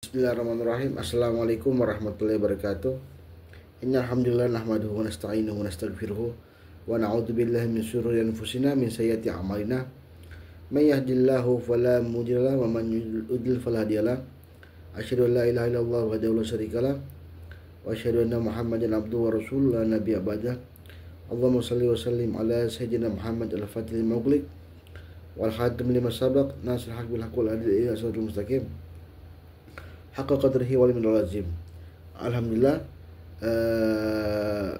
Bismillahirrahmanirrahim. Assalamualaikum warahmatullahi wabarakatuh. Innal hamdalillah nahmaduhu wa nasta'inuhu wa nastaghfiruh wa na'udzu billahi min syururi anfusina min sayyiati a'malina. May yahdihillahu fala mudhilla lahu wa man yudlil fala hadiyalah. Asyhadu an la ilaha illallah wahdahu la syarikalah wa asyhadu anna Muhammadan abduhu wa rasuluhu la nabiyya ba'dah. Allahumma shalli wa sallim ala sayyidina Muhammad al-fatihil mughliq wal khatim lima sabaq nasrul haq bil haqq wal hadi ila siratal mustaqim. Haqqa qadrihi wal minal lazim. Alhamdulillah,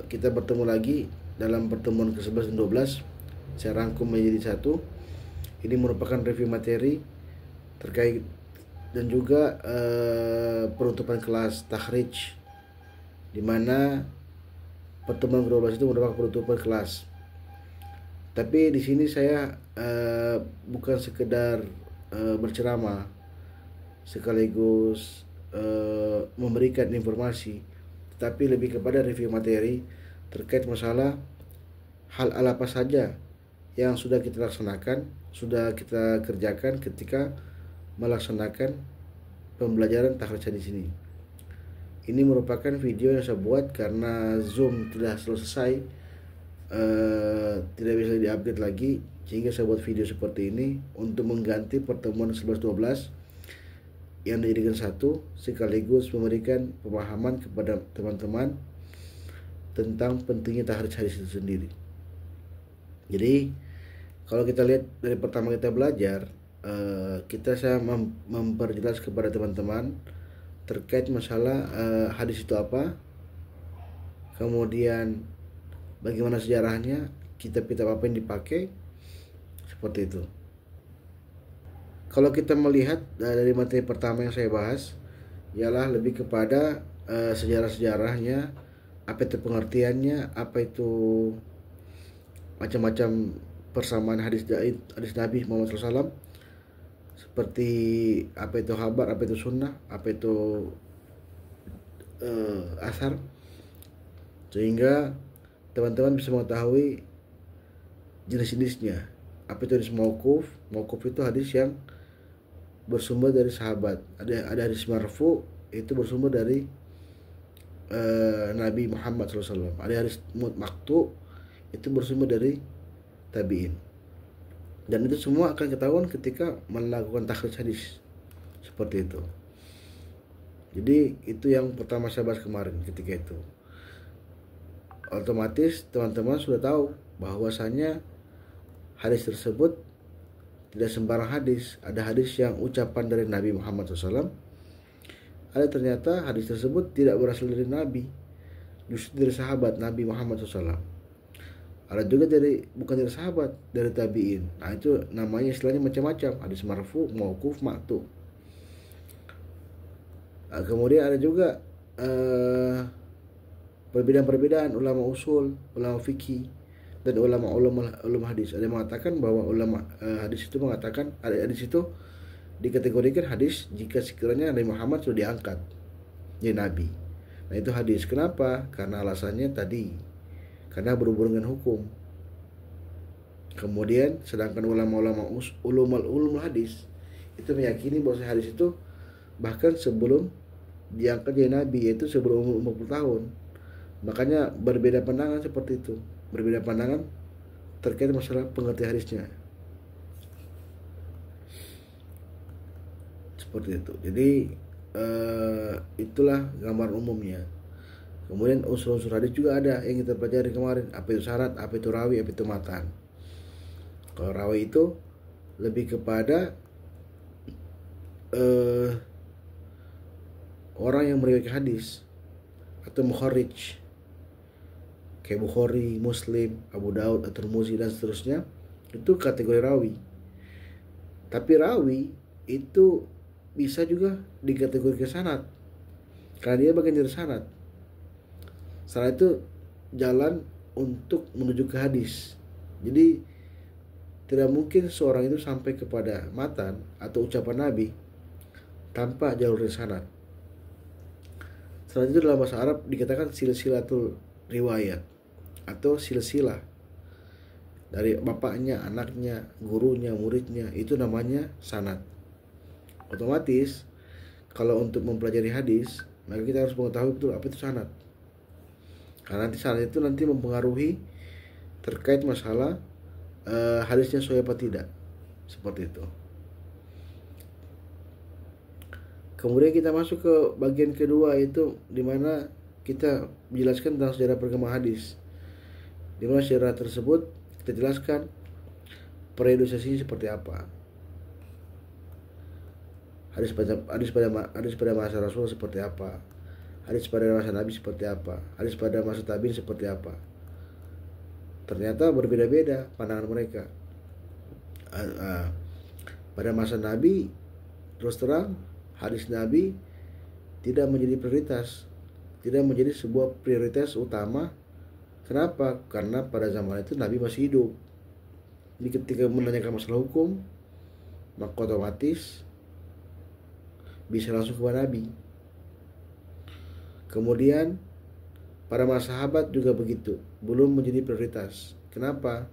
kita bertemu lagi dalam pertemuan ke-11 dan 12. Saya rangkum menjadi satu. Ini merupakan review materi terkait dan juga penutupan kelas takhrij, di mana pertemuan ke-12 itu merupakan penutupan kelas. Tapi di sini saya bukan sekedar berceramah sekaligus memberikan informasi, tetapi lebih kepada review materi terkait masalah hal apa saja yang sudah kita laksanakan, sudah kita kerjakan ketika melaksanakan pembelajaran takhrij di sini. Ini merupakan video yang saya buat karena Zoom tidak selesai, tidak bisa diupdate lagi, sehingga saya buat video seperti ini untuk mengganti pertemuan 11-12 yang dijadikan satu, sekaligus memberikan pemahaman kepada teman-teman tentang pentingnya takhrij hadis itu sendiri. Jadi kalau kita lihat dari pertama kita belajar, saya memperjelas kepada teman-teman terkait masalah hadis itu apa, kemudian bagaimana sejarahnya, kitab-kitab apa yang dipakai, seperti itu. Kalau kita melihat dari materi pertama yang saya bahas, ialah lebih kepada sejarah-sejarahnya, apa itu pengertiannya, apa itu macam-macam persamaan hadis Nabi Muhammad SAW, seperti apa itu khabar, apa itu sunnah, apa itu asar, sehingga teman-teman bisa mengetahui jenis-jenisnya. Apa itu hadis mauquf? Mauquf itu hadis yang bersumber dari sahabat. Ada hadis marfu, itu bersumber dari Nabi Muhammad SAW. Ada hadis maqtu, itu bersumber dari tabi'in. Dan itu semua akan ketahuan ketika melakukan takhrij hadis, seperti itu. Jadi itu yang pertama saya bahas kemarin. Ketika itu otomatis teman-teman sudah tahu bahwasanya hadis tersebut tidak sembarang hadis. Ada hadis yang ucapan dari Nabi Muhammad SAW, ada ternyata hadis tersebut tidak berasal dari Nabi, justru dari sahabat Nabi Muhammad SAW. Ada juga bukan dari sahabat, dari tabi'in. Nah itu namanya istilahnya macam-macam, hadis marfu, mauquf, maqtu. Nah, kemudian ada juga perbedaan-perbedaan ulama usul, ulama fikih, dan ulama hadis. Ada yang mengatakan bahwa ulama hadis itu mengatakan hadis itu dikategorikan hadis jika sekiranya Nabi Muhammad sudah diangkat jadi nabi. Nah itu hadis. Kenapa? Karena alasannya tadi, karena berhubungan dengan hukum. Kemudian sedangkan ulama hadis itu meyakini bahwa hadis itu bahkan sebelum diangkat jadi nabi, yaitu sebelum umur 40 tahun. Makanya berbeda pandangan seperti itu, berbeda pandangan terkait masalah pengertian hadisnya, seperti itu. Jadi itulah gambaran umumnya. Kemudian unsur-unsur hadis juga ada yang kita pelajari kemarin. Apa itu syarat, apa itu rawi, apa itu matan. Kalau rawi itu lebih kepada orang yang meriwayatkan hadis atau mukharrij, kayak Bukhari, Muslim, Abu Daud, At-Tirmidzi dan seterusnya. Itu kategori rawi. Tapi rawi itu bisa juga dikategorikan sanad, karena dia bagian dari sanad. Sanad itu jalan untuk menuju ke hadis. Jadi tidak mungkin seorang itu sampai kepada matan atau ucapan Nabi tanpa jalur sanad. Sanad itu dalam bahasa Arab dikatakan silsilatul riwayat atau silsilah, dari bapaknya, anaknya, gurunya, muridnya, itu namanya sanad. Otomatis kalau untuk mempelajari hadis, maka kita harus mengetahui betul apa itu sanad. Karena nanti sanad itu nanti mempengaruhi terkait masalah hadisnya sahih apa tidak. Seperti itu. Kemudian kita masuk ke bagian kedua, yaitu dimana kita menjelaskan tentang sejarah perkembangan hadis. Di mana sejarah tersebut kita jelaskan periodisasinya seperti apa. Hadis pada masa Rasul seperti apa. Hadis pada masa Nabi seperti apa. Hadis pada masa tabi'in seperti apa. Ternyata berbeda-beda pandangan mereka. Pada masa Nabi, terus terang hadis Nabi tidak menjadi prioritas, tidak menjadi sebuah prioritas utama. Kenapa? Karena pada zaman itu Nabi masih hidup. Jadi ketika menanyakan masalah hukum, maka otomatis bisa langsung kepada Nabi. Kemudian para sahabat juga begitu, belum menjadi prioritas. Kenapa?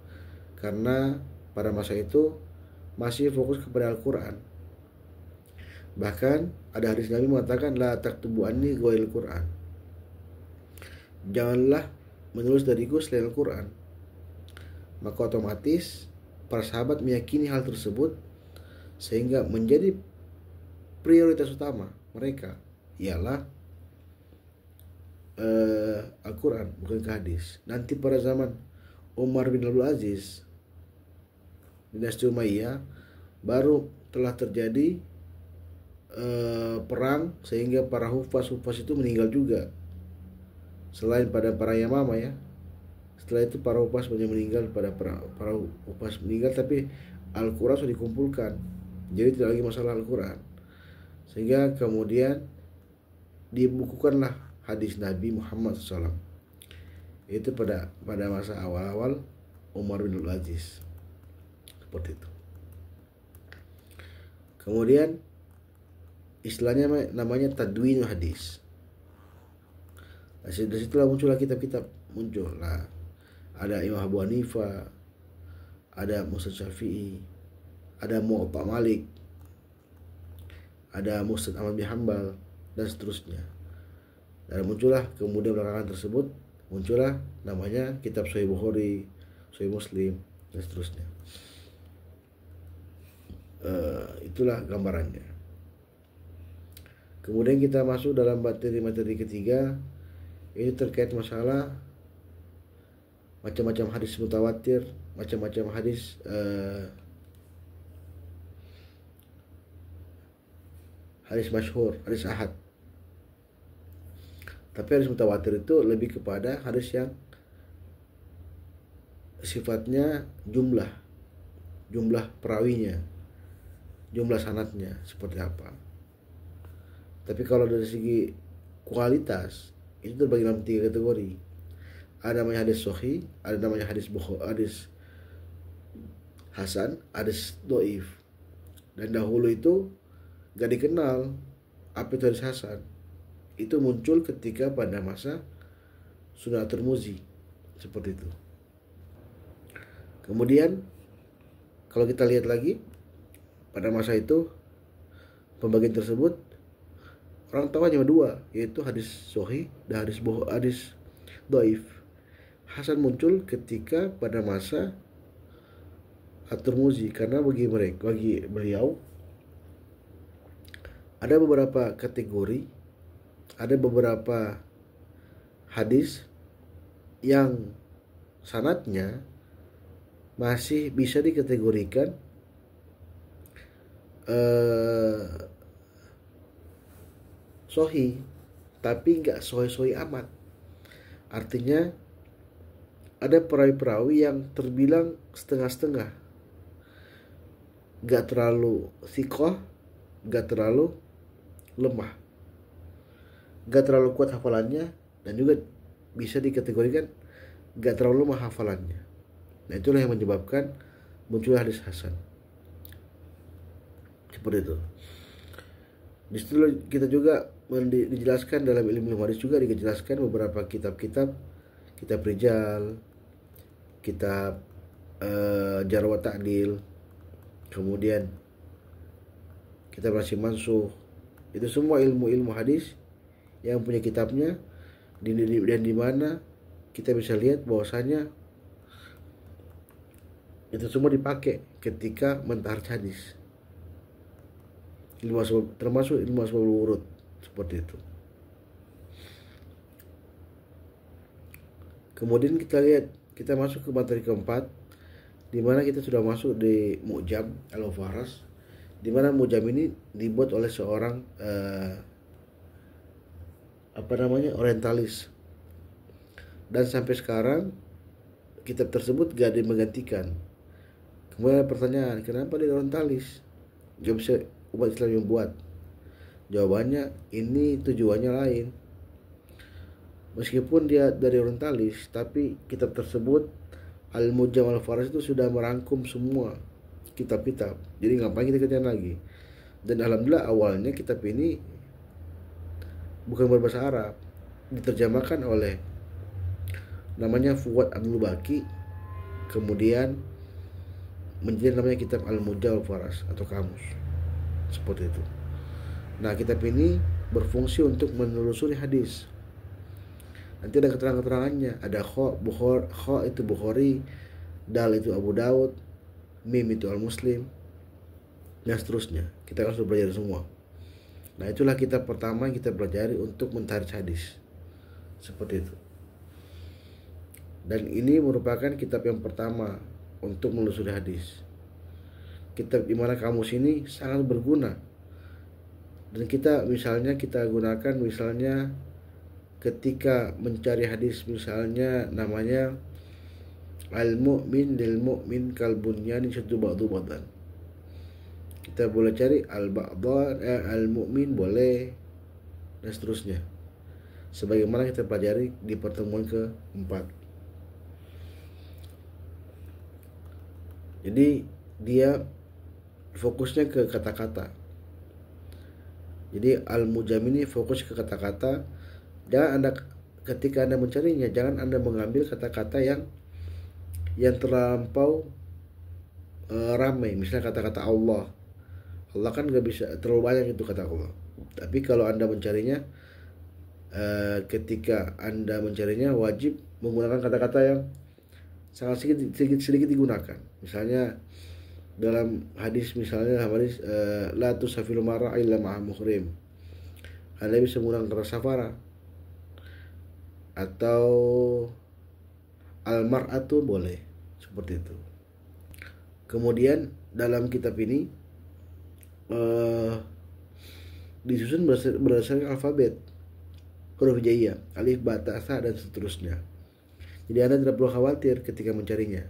Karena pada masa itu masih fokus kepada Al-Quran. Bahkan ada hadis Nabi mengatakan, la taktubu anni ghairil Quran. Janganlah menulis dariku selain Al-Quran. Maka otomatis para sahabat meyakini hal tersebut, sehingga menjadi prioritas utama mereka ialah Al-Quran, bukan ke hadis. Nanti pada zaman Umar bin Abdul Aziz, dinasti Umayyah, baru telah terjadi perang sehingga para hufaz itu meninggal juga. Selain pada para yamama ya, setelah itu para hufaz banyak meninggal, pada para hufaz meninggal, tapi Al-Quran sudah dikumpulkan, jadi tidak lagi masalah Al-Quran. Sehingga kemudian dibukukanlah hadis Nabi Muhammad SAW. Itu pada masa awal-awal Umar bin Abdul Aziz. Seperti itu. Kemudian istilahnya namanya tadwin hadis. Dari situlah muncullah kitab-kitab muncul. Nah, ada Imam Abu Hanifah, ada Musnad Syafi'i, ada Muwatta Malik, ada Musnad Ahmad bin Hanbal, dan seterusnya. Dan muncullah kemudian belakangan tersebut muncullah namanya kitab Sahih Bukhari, Sahih Muslim, dan seterusnya. Itulah gambarannya. Kemudian kita masuk dalam materi ketiga, ini terkait masalah macam-macam hadis mutawatir, macam-macam hadis hadis masyhur, hadis ahad. Tapi hadis mutawatir itu lebih kepada hadis yang sifatnya jumlah perawinya, jumlah sanadnya seperti apa. Tapi kalau dari segi kualitas itu terbagi dalam 3 kategori. Ada namanya hadis sahih, ada namanya hadis hasan, hadis dhaif. Dan dahulu itu gak dikenal apa itu hadis hasan. Itu muncul ketika pada masa Sunan Tirmizi, seperti itu. Kemudian kalau kita lihat lagi pada masa itu, pembagian tersebut orang tahu hanya 2, yaitu hadis sahih dan hadis dhaif. Hasan muncul ketika pada masa At-Tirmizi, karena bagi beliau ada beberapa kategori, ada beberapa hadis yang sanadnya masih bisa dikategorikan sahih, tapi nggak sahih amat. Artinya ada perawi-perawi yang terbilang setengah-setengah, nggak terlalu thiqah, nggak terlalu lemah, nggak terlalu kuat hafalannya, dan juga bisa dikategorikan nggak terlalu lemah hafalannya. Nah, itulah yang menyebabkan munculnya hadis hasan. Seperti itu. Di situ kita juga dijelaskan dalam ilmu hadis, juga dijelaskan beberapa kitab rijal, kitab jarh wa ta'dil, kemudian kitab Rasim Mansukh, Itu semua ilmu-ilmu hadis yang punya kitabnya, dan di mana kita bisa lihat bahwasanya itu semua dipakai ketika mentarikh hadis. Termasuk ilmu asbabul wurud seperti itu. Kemudian kita lihat, kita masuk ke materi keempat, di mana kita sudah masuk di Mu'jam al-Faras, di mana Mu'jam ini dibuat oleh seorang orientalis, dan sampai sekarang kitab tersebut gak ada yang menggantikan. Kemudian ada pertanyaan, kenapa dia orientalis? Gak bisa umat Islam yang buat? Jawabannya, ini tujuannya lain. Meskipun dia dari orientalis, tapi kitab tersebut Al-Mu'jam al-Faras itu sudah merangkum semua kitab-kitab. Jadi ngapain kita kerjain lagi? Dan alhamdulillah awalnya kitab ini bukan berbahasa Arab, diterjemahkan oleh namanya Fuad Abdul Baki, kemudian menjadi namanya kitab Al-Mu'jam al-Faras atau kamus. Seperti itu. Nah, kitab ini berfungsi untuk menelusuri hadis. Nanti ada keterangan-keterangannya, ada kha itu Bukhari, dal itu Abu Daud, mim itu Al-Muslim, dan seterusnya. Kita harus belajar semua. Nah, itulah kitab pertama yang kita pelajari untuk mentarikh hadis. Seperti itu. Dan ini merupakan kitab yang pertama untuk menelusuri hadis. Kitab di mana kamus ini sangat berguna. Dan kita gunakan misalnya ketika mencari hadis, misalnya namanya al-mu'min lil mu'min kal bunyani yashuddu ba'du ba'dan. Kita boleh cari al-mu'min boleh, dan seterusnya. Sebagaimana kita pelajari di pertemuan keempat. Jadi dia fokusnya ke kata-kata. Jadi Al-Mu'jam ini fokus ke kata-kata. Ketika Anda mencarinya, jangan Anda mengambil kata-kata yang terlampau ramai. Misalnya kata-kata Allah kan gak bisa terlalu banyak itu kata Allah. Tapi kalau Anda mencarinya, ketika Anda mencarinya wajib menggunakan kata-kata yang sangat sedikit digunakan. Misalnya dalam hadis, la tusafiru mar'a illa ma'a muhrim. Anda bisa menggunakan kata safara, atau al-mar'atu boleh, seperti itu. Kemudian dalam kitab ini disusun berdasarkan alfabet, huruf hijaiyah, alif, ba, ta, sa, dan seterusnya. Jadi Anda tidak perlu khawatir ketika mencarinya.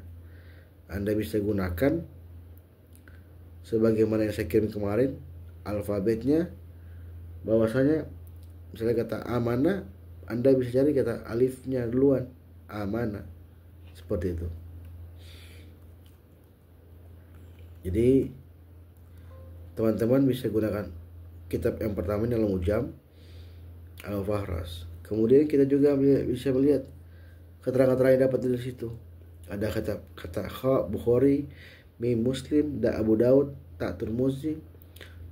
Anda bisa gunakan sebagaimana yang saya kirim kemarin alfabetnya, bahwasanya misalnya kata amanah, Anda bisa cari kata alifnya duluan, amanah, seperti itu. Jadi teman-teman bisa gunakan kitab yang pertama ini Al-Mu'jam al-Faras. Kemudian kita juga bisa melihat keterangan-keterangan yang dapat dari situ. Ada kata kha Bukhari, mim Muslim, da Abu Daud, ta Tirmidzi,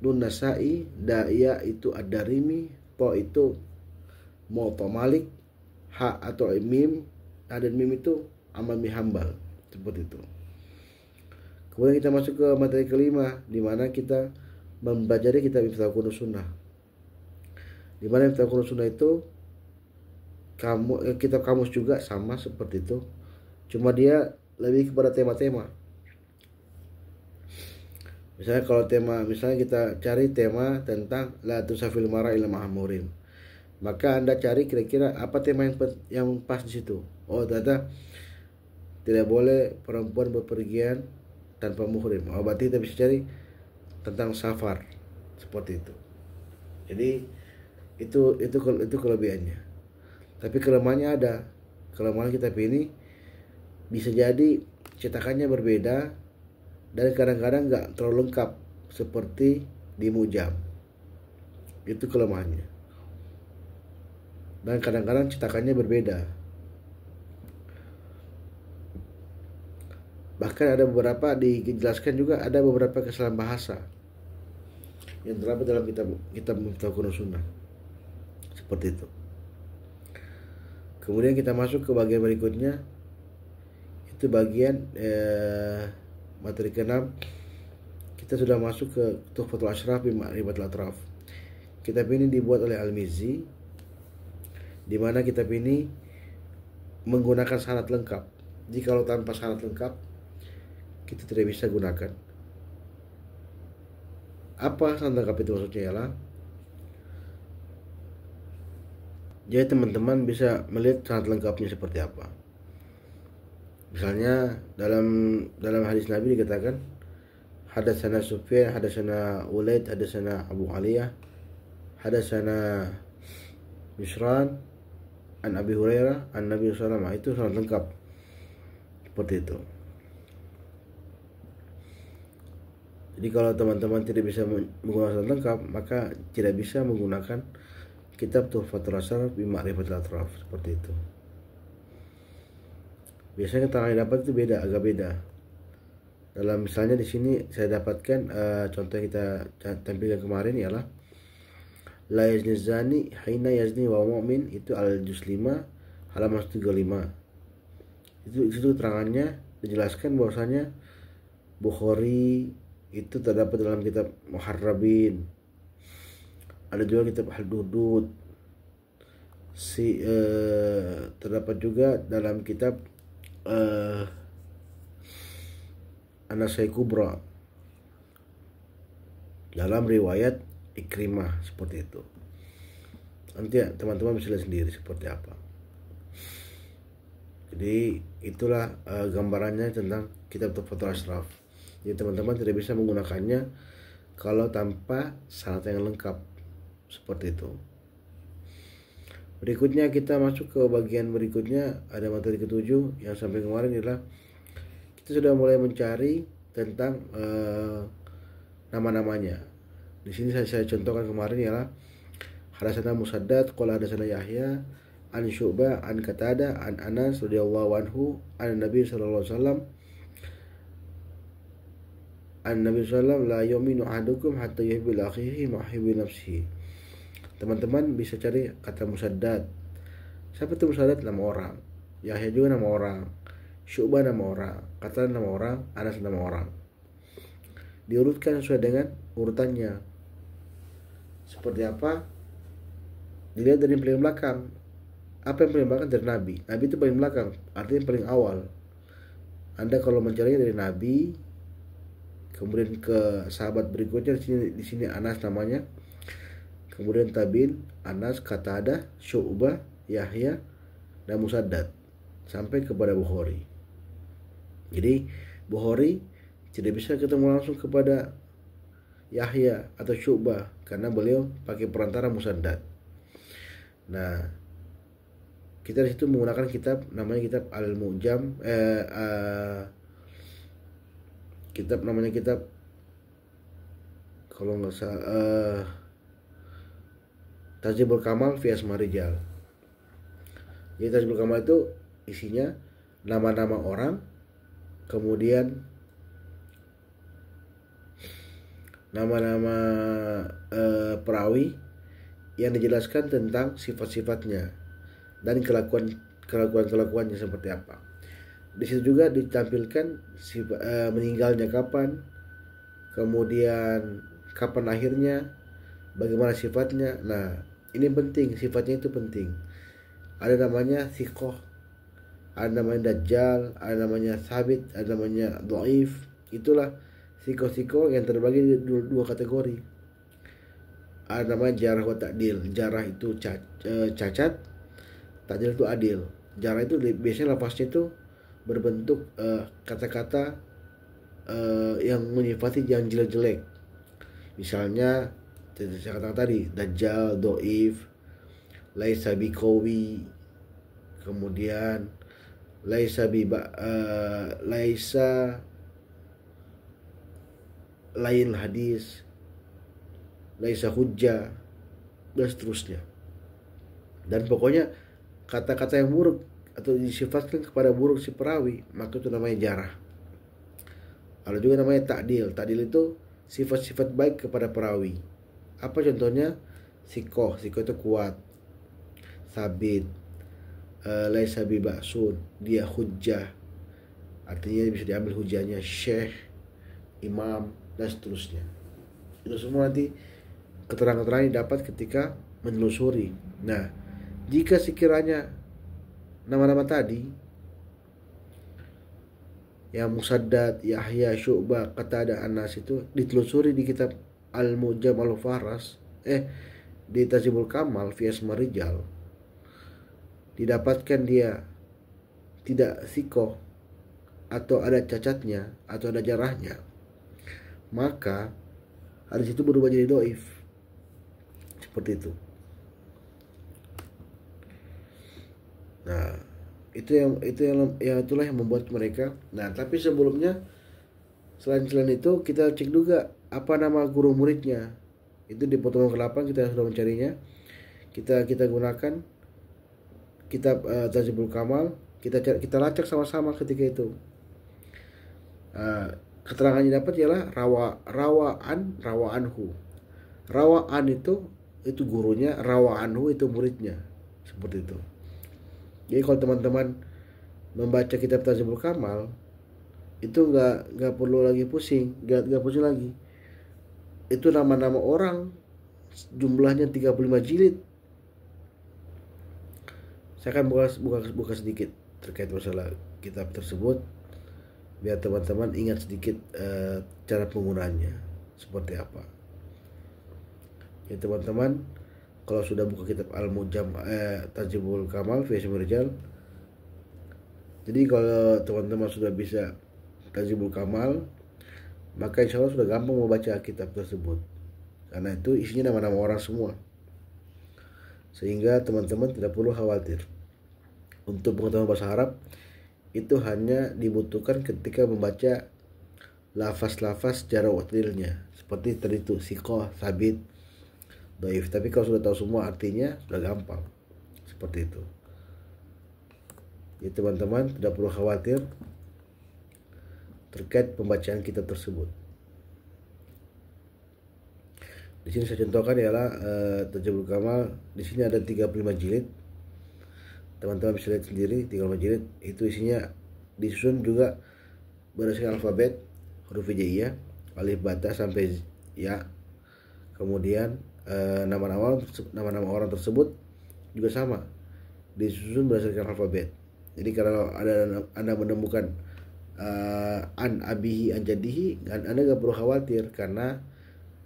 nun Nasa'i, da ya itu Ad-Darimi, to itu Muwatta Malik, ha atau mim, dan mim itu Ahmad bin Hanbal, seperti itu. Kemudian kita masuk ke materi kelima, di mana kita mempelajari kitab Miftahul Qunus Sunnah. Di mana Miftahul Qunus Sunnah itu kitab kamus juga sama seperti itu, cuma dia lebih kepada tema-tema. Misalnya kalau misalnya kita cari tema tentang la tusafil mara ila mahamurim, maka Anda cari kira-kira apa tema yang pas di situ. Oh, ternyata tidak boleh perempuan berpergian tanpa muhrim. Oh, berarti kita bisa cari tentang safar, seperti itu. Jadi itu kelebihannya. Tapi kelemahannya ada. Kelemahan kitab ini bisa jadi cetakannya berbeda dan kadang-kadang nggak terlalu lengkap seperti di Mu'jam. Itu kelemahannya. Dan kadang-kadang cetakannya berbeda. Bahkan ada beberapa dijelaskan juga ada beberapa kesalahan bahasa. yang terdapat dalam kitab Miftahul Sunnah. Seperti itu. Kemudian kita masuk ke bagian berikutnya, itu bagian materi ke-6. Kita sudah masuk ke Tuhfatul Ashraf bi Ma'rifatil Atraf. Kitab ini dibuat oleh Al-Mizzi, di mana kitab ini menggunakan sanad lengkap. Jikalau tanpa sanad lengkap, kita tidak bisa gunakan. Apa sanad lengkap itu maksudnya ialah, jadi teman-teman bisa melihat sanad lengkapnya seperti apa. Misalnya dalam hadis Nabi dikatakan hadatsana Sufyan, hadatsana Ulaid, hadatsana Abu Aliyah, hadatsana Bisran an Abi Hurairah an Nabi sallallahu alaihi wasallam. Itu sanad lengkap. Seperti itu. Jadi kalau teman-teman tidak bisa menggunakan sanad lengkap, maka tidak bisa menggunakan kitab Tuhfatul Ashraf bi Ma'rifatil Atraf. Seperti itu. Biasanya keterangan yang dapat itu agak beda. Dalam misalnya di sini saya dapatkan contoh yang kita tampilkan kemarin ialah la yazni zani hina yazni wa mu'min, itu al-juz 5 halaman 35. Itu keterangannya dijelaskan bahwasanya Bukhari itu terdapat dalam kitab Muharrabin. Ada juga kitab Al-Hudud. Terdapat juga dalam kitab An-Nasai Kubra, dalam riwayat Ikrimah. Seperti itu. Nanti ya, teman-teman bisa lihat sendiri seperti apa. Jadi itulah gambarannya tentang kitab Tuhfatul Ashraf. Jadi teman-teman tidak bisa menggunakannya kalau tanpa sanad yang lengkap. Seperti itu. Berikutnya kita masuk ke bagian berikutnya, ada materi ke-7 yang sampai kemarin adalah kita sudah mulai mencari tentang nama-namanya. Di sini saya contohkan kemarin ialah hadatsana Musaddad qala hadatsana Yahya an Syu'bah an Qatadah an Anas radhiyallahu anhu an Nabi sallallahu alaihi wasallam an Nabi sallallahu la yu'minu ahadukum hatta yuhibbu li akhihi ma yuhibbu nafsihi. Teman-teman bisa cari kata Musaddad. Siapa itu Musaddad? Nama orang. Yahya juga nama orang. Syu'bah nama orang. Qatadah nama orang. Anas nama orang. Diurutkan sesuai dengan urutannya. Seperti apa? Dilihat dari paling belakang. Apa yang paling belakang? Dari Nabi. Nabi itu paling belakang, artinya paling awal. Anda kalau mencarinya dari Nabi, kemudian ke sahabat berikutnya, di sini Anas namanya, kemudian tabiin, Anas, Qatadah, Syu'bah, Yahya, dan Musaddad, sampai kepada Bukhari. Jadi Bukhari tidak bisa ketemu langsung kepada Yahya atau Syu'bah karena beliau pakai perantara Musaddad. Nah, kita di situ menggunakan kitab namanya kitab Al-Mu'jam, kitab namanya kitab, kalau nggak salah, Tahdzibul Kamal fi Asma Rijal. Jadi Tahdzibul Kamal itu isinya nama-nama orang, kemudian nama-nama perawi yang dijelaskan tentang sifat-sifatnya dan kelakuan-kelakuannya seperti apa. Di situ juga ditampilkan meninggalnya kapan, kemudian kapan lahirnya, bagaimana sifatnya. Nah, ini penting, sifatnya itu penting. Ada namanya thiqah, ada namanya dajjal, ada namanya sabit, ada namanya dhaif. Itulah thiqah yang terbagi di dua kategori. Ada namanya jarah wa ta'dil. Jarah itu cacat, ta'dil itu adil. Jarah itu biasanya lafaznya itu berbentuk kata-kata yang menyifati yang jelek-jelek. Misalnya saya katakan tadi, dajjal, dhaif, laisa biqawi, kemudian laisa lain hadis, laisa hujjah, dan seterusnya. Dan pokoknya kata-kata yang buruk atau disifatkan kepada buruk si perawi, maka itu namanya jarah. Ada juga namanya ta'dil. Ta'dil itu sifat-sifat baik kepada perawi. Apa contohnya? Sikoh itu kuat, sabit, laisa bi ba'sun, dia hujjah, artinya bisa diambil hujahnya, syekh, imam, dan seterusnya. Itu semua nanti keterangan-keterangan didapat ketika menelusuri. Nah, jika sekiranya nama-nama tadi yang Musaddad, Yahya, Syu'bah, Qatadah, Anas itu ditelusuri di kitab Al-Mujam Al-Faras, di Tazibul Kamal fi Asma Rijal, didapatkan dia tidak sikoh atau ada cacatnya atau ada jarahnya, maka hadis itu berubah jadi doif. Seperti itu. Nah, itulah yang membuat mereka. Nah, tapi sebelumnya selain itu kita cek juga apa nama guru muridnya. Itu di potongan ke-8 kita sudah mencarinya. Kita gunakan kitab Tazibul Kamal. Kita lacak sama-sama ketika itu. Keterangannya dapat ialah rawa anhu. Rawaan itu gurunya, rawa anhu itu muridnya. Seperti itu. Jadi kalau teman-teman membaca kitab Tazibul Kamal itu nggak perlu lagi pusing, nggak pusing lagi. Itu nama-nama orang, jumlahnya 35 jilid. Saya akan buka sedikit terkait masalah kitab tersebut biar teman-teman ingat sedikit cara penggunaannya seperti apa. Ya teman-teman, kalau sudah buka kitab Al-Mujam Tazibul Kamal fi Asma Rijal, jadi kalau teman-teman sudah bisa Tazibul Kamal, maka insya Allah sudah gampang membaca kitab tersebut, karena itu isinya nama-nama orang semua, sehingga teman-teman tidak perlu khawatir. Untuk pengetahuan bahasa Arab itu hanya dibutuhkan ketika membaca lafaz-lafaz secara watilnya, seperti tadi itu sikoh, sabit, doif. Tapi kalau sudah tahu semua artinya sudah gampang. Seperti itu. Jadi teman-teman tidak perlu khawatir terkait pembacaan kitab tersebut. Di sini saya contohkan ialah Tazibul Kamal. Di sini ada 35 jilid. Teman-teman bisa lihat sendiri 35 jilid. Itu isinya disusun juga berdasarkan alfabet, huruf hijaiyah, alif bata sampai ya. Kemudian nama-nama orang tersebut juga sama, disusun berdasarkan alfabet. Jadi kalau Anda menemukan an abihi an jadihi, Anda gak perlu khawatir karena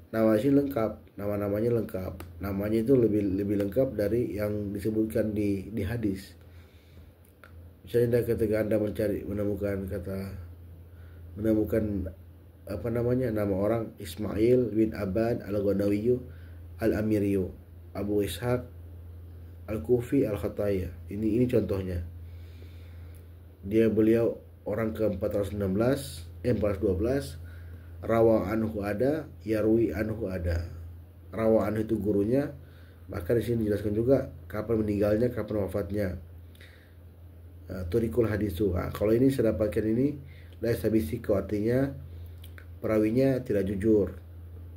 namanya lengkap, nama-namanya lengkap. Namanya itu lebih lengkap dari yang disebutkan di hadis. Misalnya ketika Anda menemukan apa namanya, nama orang Ismail bin Aban al-Ghanawiyu al-Amiriyu, Abu Ishaq al-Kufi al-Khataya. Ini contohnya. Beliau orang ke-412, 412. Rawa anhu ada, yarwi anhu ada. Rawa anhu itu gurunya, maka di sini dijelaskan juga kapan meninggalnya, kapan wafatnya. Turikul hadisu. Kalau ini saya dapatkan ini laisa bisiko, artinya perawinya tidak jujur,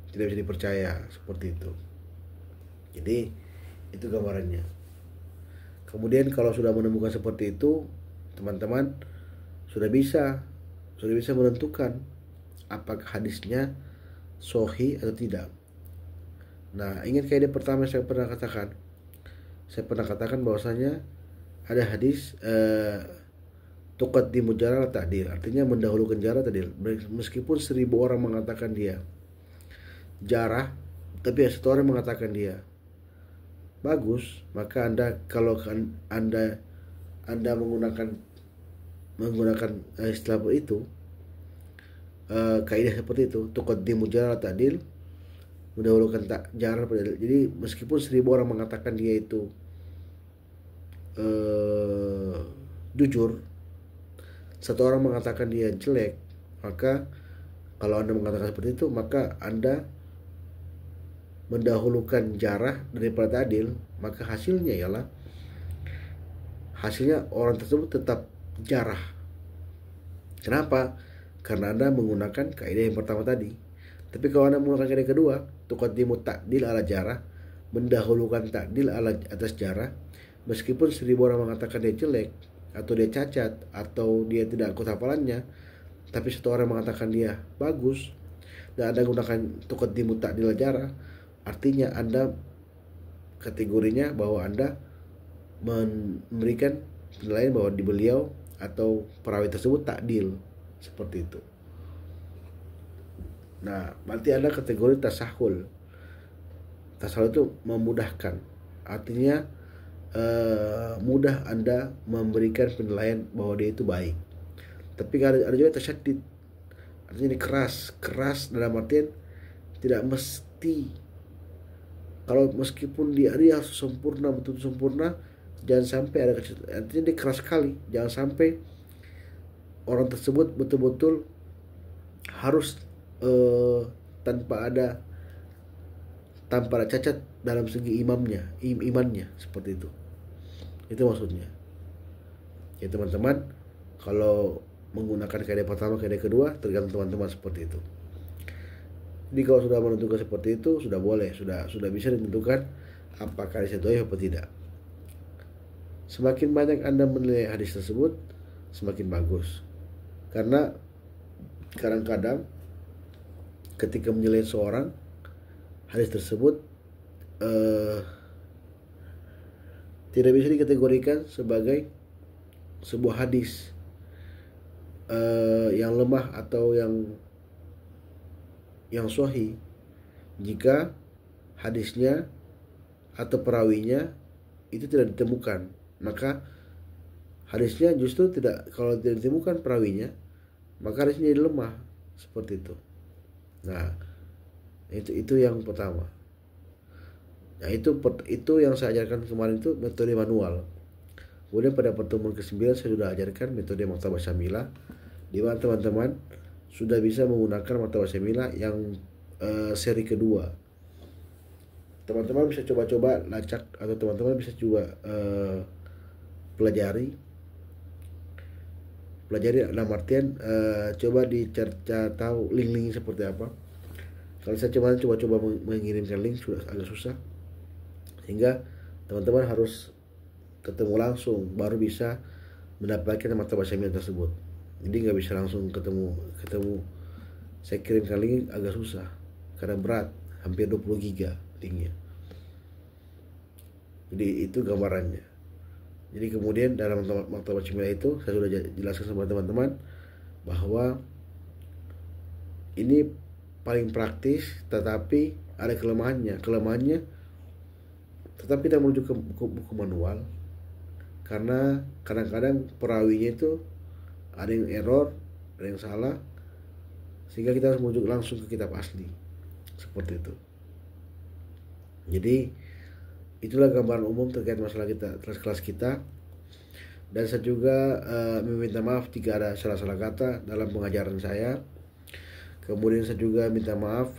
tidak bisa dipercaya, seperti itu. Jadi itu gambarannya. Kemudian kalau sudah menemukan seperti itu, teman-teman sudah bisa menentukan apakah hadisnya sahih atau tidak. Nah, ingat kaidah pertama saya pernah katakan. Saya pernah katakan bahwasanya ada hadis tuqaddimu jarah ta'dil, artinya mendahulukan jarah ta'dil. Meskipun 1000 orang mengatakan dia jarah, tapi satu orang mengatakan dia bagus, maka kalau Anda menggunakan istilah itu, kaidah seperti itu, tuqaddimu jarah ta'dil, mendahulukan jarah pada. Jadi meskipun 1000 orang mengatakan dia itu jujur, satu orang mengatakan dia jelek, maka kalau Anda mengatakan seperti itu, maka Anda mendahulukan jarah daripada ta'dil, maka hasilnya orang tersebut tetap jarah. Kenapa? Karena Anda menggunakan kaidah yang pertama tadi. Tapi kalau Anda menggunakan kaidah kedua, tuqaddimu ta'dil ala jarah, mendahulukan ta'dil atas jarah. Meskipun 1000 orang mengatakan dia jelek atau dia cacat atau dia tidak kuat hafalannya, tapi satu orang mengatakan dia bagus dan Anda gunakan tuqaddimu ta'dil ala jarah, artinya Anda kategorinya bahwa Anda memberikan penilaian bahwa di beliau atau perawi tersebut takdil, seperti itu. Nah, berarti Anda kategori tasahul. Tasahul itu memudahkan, artinya mudah Anda memberikan penilaian bahwa dia itu baik. Tapi ada juga tasyaddid, artinya ini keras dalam artian tidak mesti, kalau meskipun dia harus sempurna, betul sempurna, jangan sampai ada artinya dia keras sekali. Jangan sampai orang tersebut betul-betul harus tanpa ada cacat dalam segi imannya, seperti itu. Itu maksudnya. Ya teman-teman, kalau menggunakan kaidah pertama, kaidah kedua, tergantung teman-teman seperti itu. Jadi kalau sudah menentukan seperti itu, sudah boleh, sudah bisa ditentukan apakah hadis itu atau tidak. Semakin banyak Anda menilai hadis tersebut, semakin bagus. Karena kadang-kadang ketika menilai seorang, hadis tersebut tidak bisa dikategorikan sebagai sebuah hadis yang lemah atau yang sahih jika hadisnya atau perawinya itu tidak ditemukan. Maka hadisnya justru tidak, kalau tidak ditemukan perawinya, maka hadisnya jadi lemah, seperti itu. Nah, itu yang pertama. Nah, itu yang saya ajarkan kemarin, itu metode manual. Kemudian pada pertemuan ke-9 saya sudah ajarkan metode Maktabah Syamilah, di mana teman-teman sudah bisa menggunakan Maktabah Syamilah yang seri kedua. Teman-teman bisa coba-coba lacak, atau teman-teman bisa juga pelajari dalam artian coba dicerca tahu link-link seperti apa. Kalau saya coba-coba mengirimkan link sudah agak susah, sehingga teman-teman harus ketemu langsung baru bisa mendapatkan Maktabah Syamilah tersebut. Jadi nggak bisa langsung ketemu. Saya kirimkan link agak susah karena berat, hampir 20 giga linknya. Jadi itu gambarannya. Jadi kemudian dalam Maktabah Syamilah itu saya sudah jelaskan sama teman-teman bahwa ini paling praktis, tetapi ada kelemahannya. Tetap kita merujuk ke buku manual, karena kadang-kadang perawinya itu ada yang error, ada yang salah, sehingga kita harus merujuk langsung ke kitab asli, seperti itu. Jadi itulah gambaran umum terkait masalah kelas kita. Dan saya juga meminta maaf jika ada salah-salah kata dalam pengajaran saya. Kemudian saya juga minta maaf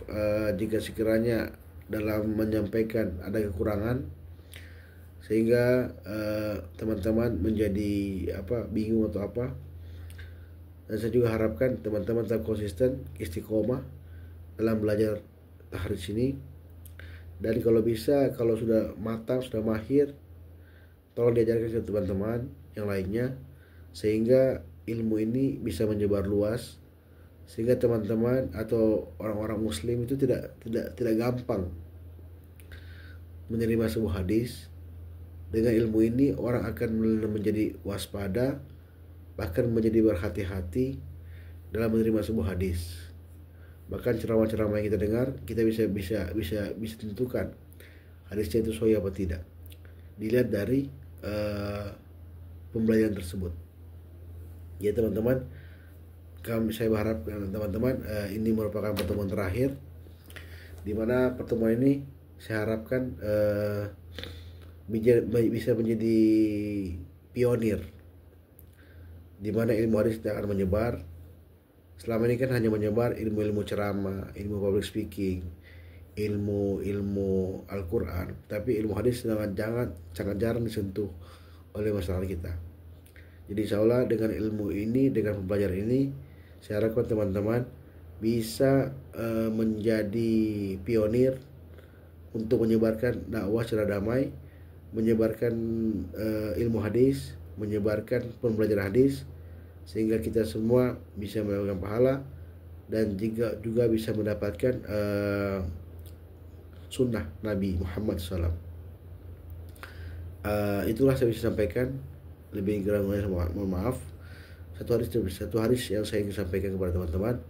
jika sekiranya dalam menyampaikan ada kekurangan, sehingga teman-teman menjadi bingung atau apa. Dan saya juga harapkan teman-teman tetap konsisten, istiqomah dalam belajar tahrij ini. Dan kalau bisa, kalau sudah matang, sudah mahir, tolong diajarkan ke teman-teman yang lainnya, sehingga ilmu ini bisa menyebar luas, sehingga teman-teman atau orang-orang muslim itu tidak gampang menerima sebuah hadis. Dengan ilmu ini orang akan menjadi waspada, bahkan menjadi berhati-hati dalam menerima sebuah hadis. Bahkan ceramah-ceramah yang kita dengar, kita bisa tentukan hadisnya itu sahih apa tidak, dilihat dari pembelajaran tersebut. Ya teman-teman, saya berharap teman-teman ini merupakan pertemuan terakhir, di mana pertemuan ini saya harapkan bisa menjadi pionir, di mana ilmu hadis tidak akan menyebar. Selama ini kan hanya menyebar ilmu-ilmu ceramah, ilmu public speaking, ilmu Al-Quran, tapi ilmu hadis sangat jarang disentuh oleh masyarakat kita. Jadi insya Allah dengan ilmu ini, dengan pembelajaran ini, saya harapkan teman-teman bisa menjadi pionir untuk menyebarkan dakwah secara damai, menyebarkan ilmu hadis, menyebarkan pembelajaran hadis, sehingga kita semua bisa mendapatkan pahala dan juga bisa mendapatkan sunnah Nabi Muhammad SAW. Itulah saya bisa sampaikan. Lebih kurangnya mohon maaf. Satu hadis yang saya ingin sampaikan kepada teman-teman.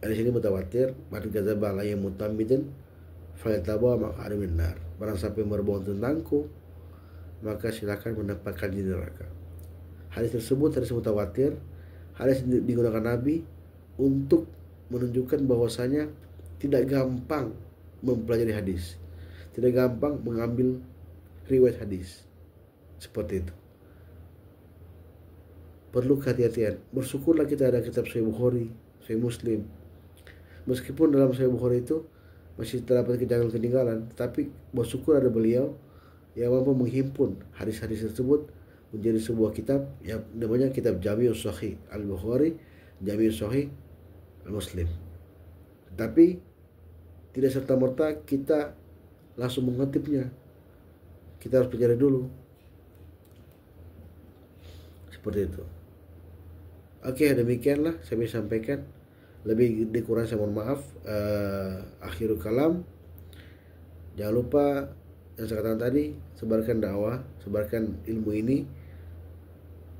Di sini mutawatir, man kadzaba alayya mutammidan falyatabawa maq'adahu minan nar. Barang siapa yang berbohong tentangku, maka silakan mendapatkan di neraka. Hadis tersebut hadis mutawatir, hadis digunakan Nabi untuk menunjukkan bahwasanya tidak gampang mempelajari hadis, tidak gampang mengambil riwayat hadis. Seperti itu. Perlu kehati-hatian. Bersyukurlah kita ada kitab Sahih Bukhari, Sahih Muslim. Meskipun dalam Sahih Bukhari itu masih terdapat ketinggalan, tapi bersyukur ada beliau yang mampu menghimpun hadis-hadis tersebut menjadi sebuah kitab yang namanya kitab Jami'us Sahih Al-Bukhari, Jami'us Sahih Al-Muslim. Tapi tidak serta-merta kita langsung mengutipnya. Kita harus pelajari dulu. Seperti itu. Oke, demikianlah saya bisa sampaikan. Lebih dikurang saya mohon maaf. Akhirul kalam. Jangan lupa yang saya katakan tadi, sebarkan dakwah, sebarkan ilmu ini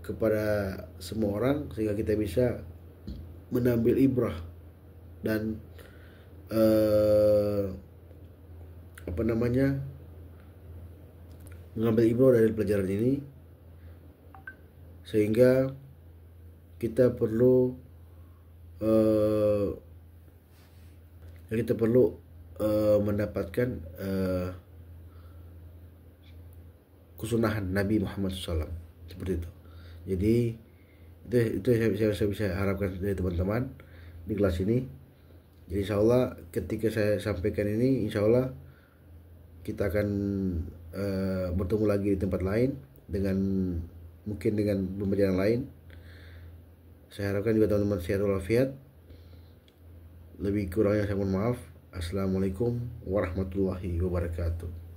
kepada semua orang sehingga kita bisa mengambil ibrah dan mengambil ibrah dari pelajaran ini, sehingga kita perlu mendapatkan kesunahan Nabi Muhammad SAW. Seperti itu. Jadi itu saya bisa harapkan dari teman-teman di kelas ini. Jadi insya Allah ketika saya sampaikan ini, insya Allah kita akan bertemu lagi di tempat lain mungkin dengan pembelajaran lain. Saya harapkan juga teman-teman sehat walafiat. Lebih kurangnya saya mohon maaf. Assalamualaikum warahmatullahi wabarakatuh.